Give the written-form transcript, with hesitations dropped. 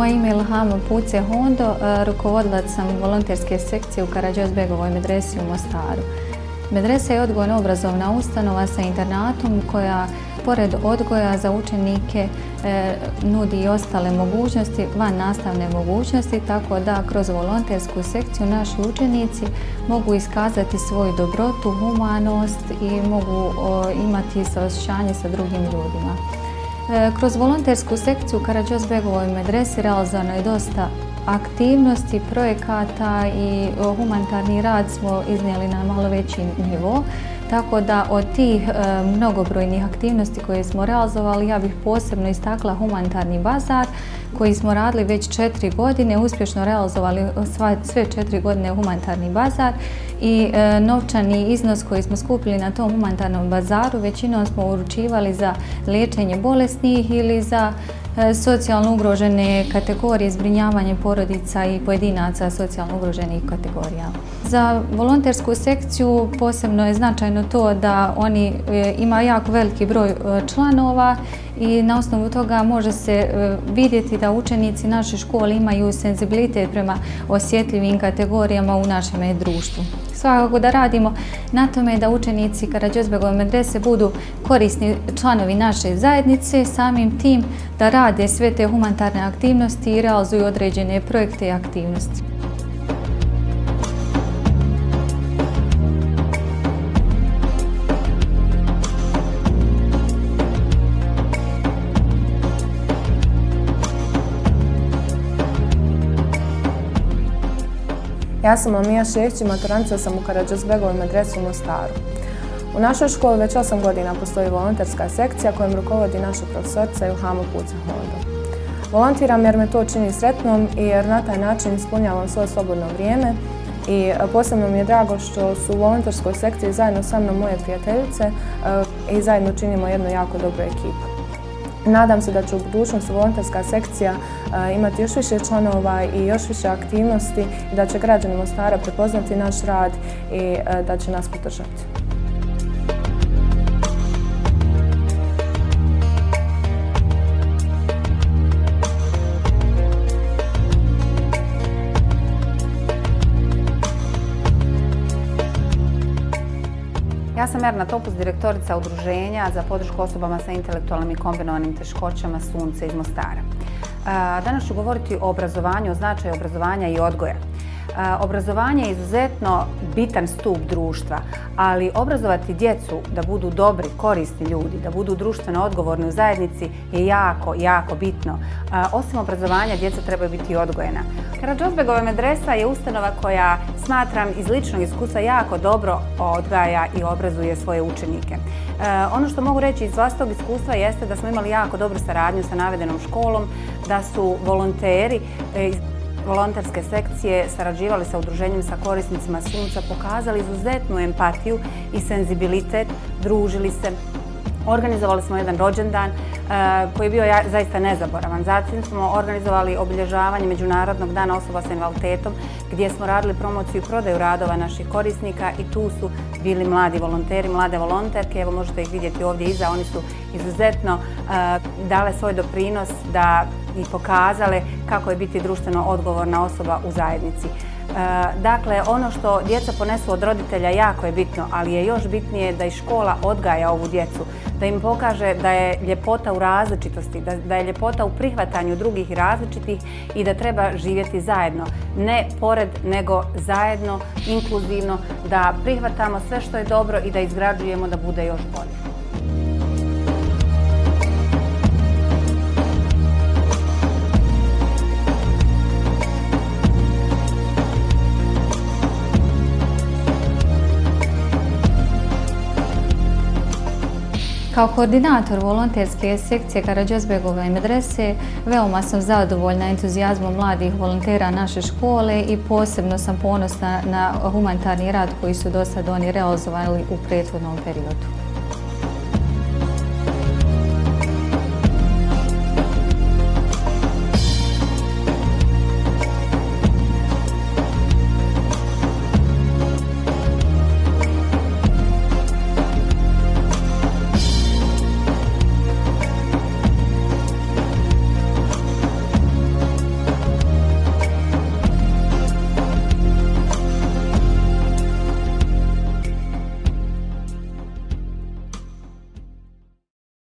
Moje ime je Ilhama Puce Hondo, rukovodilac sam volonterske sekcije u Karađozbegovoj medresi u Mostaru. Medresa je odgojno-obrazovna ustanova sa internatom koja pored odgoja za učenike nudi i ostale mogućnosti, van nastavne mogućnosti, tako da kroz volontersku sekciju naši učenici mogu iskazati svoju dobrotu, humanost i mogu imati saosećanje sa drugim ljudima. Kroz volontersku sekciju u Karađozbegovoj medresi realizovano je dosta aktivnosti, projekata i humanitarni rad smo iznijeli na malo veći nivo. Tako da od tih mnogobrojnih aktivnosti koje smo realizovali, ja bih posebno istakla humanitarni bazar koji smo radili već 4 godine, uspješno realizovali sve 4 godine humanitarni bazar i novčani iznos koji smo skupili na tom humanitarnom bazaru većinom smo uručivali za liječenje bolesnih ili za socijalno ugrožene kategorije, zbrinjavanje porodica i pojedinaca socijalno ugroženih kategorija. Za volontersku sekciju posebno je značajno to da oni ima jako veliki broj članova i na osnovu toga može se vidjeti da učenici naše škole imaju senzibilitet prema osjetljivim kategorijama u našem društvu. Svakako da radimo na tome da učenici Karađozbegove medrese budu korisni članovi naše zajednice, samim tim da rade sve te humanitarne aktivnosti i realizuju određene projekte i aktivnosti. Ja sam Lamija Šehić i maturantica sam u Karađozbegovoj medresi u Mostaru. U našoj školi već 8 godina postoji volonterska sekcija kojom rukovodi naša profesorica Ilhama Puce Hondo. Volontiram jer me to čini sretnom i jer na taj način ispunjavam svoje slobodno vrijeme i posebno mi je drago što su u volonterskoj sekciji zajedno sa mnom moje prijateljice i zajedno činimo jednu jako dobru ekipu. Nadam se da će u budućnosti volonterska sekcija imati još više članova i još više aktivnosti i da će građani Mostara prepoznati naš rad i da će nas podržati. Ja sam Erna Topuz, direktorica udruženja za podršku osobama sa intelektualnim i kombinovanim teškoćama Sunce iz Mostara. Danas ću govoriti o obrazovanju, o značaju obrazovanja i odgoja. Obrazovanje je izuzetno bitan stup društva, ali obrazovati djecu da budu dobri, korisni ljudi, da budu društveno odgovorni u zajednici je jako, jako bitno. Osim obrazovanja, djeca trebaju biti odgojena. Karađozbegova medresa je ustanova koja, smatram, iz ličnog iskustva jako dobro odgaja i obrazuje svoje učenike. Ono što mogu reći iz vlastitog iskustva jeste da smo imali jako dobru saradnju sa navedenom školom, da su volonteri volonterske sekcije sarađivali sa udruženjem sa korisnicima Sunca, pokazali izuzetnu empatiju i senzibilitet, družili se. Organizovali smo jedan rođendan koji je bio zaista nezaboravan. Zatim smo organizovali obilježavanje Međunarodnog dana osoba sa invaliditetom gdje smo radili promociju i prodaju radova naših korisnika i tu su bili mladi volonteri, mlade volonterke. Evo možete ih vidjeti ovdje iza, oni su izuzetno dale svoj doprinos da i pokazale kako je biti društveno odgovorna osoba u zajednici. Dakle, ono što djeca ponesu od roditelja jako je bitno, ali je još bitnije da i škola odgaja ovu djecu, da im pokaže da je ljepota u različitosti, da je ljepota u prihvatanju drugih i različitih i da treba živjeti zajedno. Ne pored, nego zajedno, inkluzivno, da prihvatamo sve što je dobro i da izgrađujemo da bude još bolje. Kao koordinator volonterske sekcije Karađozbegove medrese veoma sam zadovoljna entuzijazmom mladih volontera naše škole i posebno sam ponosna na humanitarni rad koji su do sad oni realizovali u prethodnom periodu.